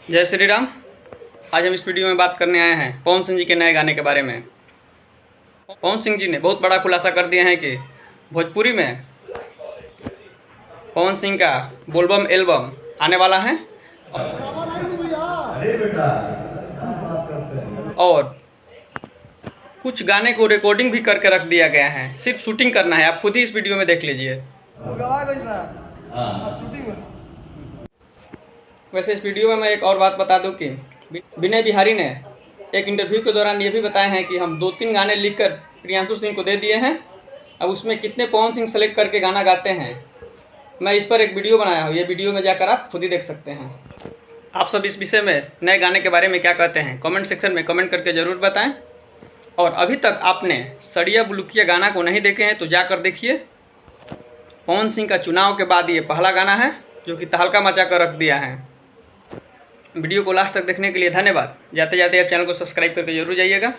जय श्री राम। आज हम इस वीडियो में बात करने आए हैं पवन सिंह जी के नए गाने के बारे में। पवन सिंह जी ने बहुत बड़ा खुलासा कर दिया है कि भोजपुरी में पवन सिंह का बोलबम एल्बम आने वाला है और कुछ गाने को रिकॉर्डिंग भी करके रख दिया गया है, सिर्फ शूटिंग करना है। आप खुद ही इस वीडियो में देख लीजिए। वैसे इस वीडियो में मैं एक और बात बता दूं कि विनय बिहारी ने एक इंटरव्यू के दौरान ये भी बताया है कि हम 2-3 गाने लिखकर प्रियांशु सिंह को दे दिए हैं। अब उसमें कितने पवन सिंह सेलेक्ट करके गाना गाते हैं, मैं इस पर एक वीडियो बनाया हूँ। ये वीडियो में जाकर आप खुद ही देख सकते हैं। आप सब इस विषय में नए गाने के बारे में क्या कहते हैं, कमेंट सेक्शन में कमेंट करके ज़रूर बताएं। और अभी तक आपने सड़िया बुलुकिया गाना को नहीं देखे हैं तो जाकर देखिए। पवन सिंह का चुनाव के बाद ये पहला गाना है जो कि तहलका मचा कर रख दिया है। वीडियो को लास्ट तक देखने के लिए धन्यवाद। जाते जाते आप चैनल को सब्सक्राइब करके जरूर जाइएगा।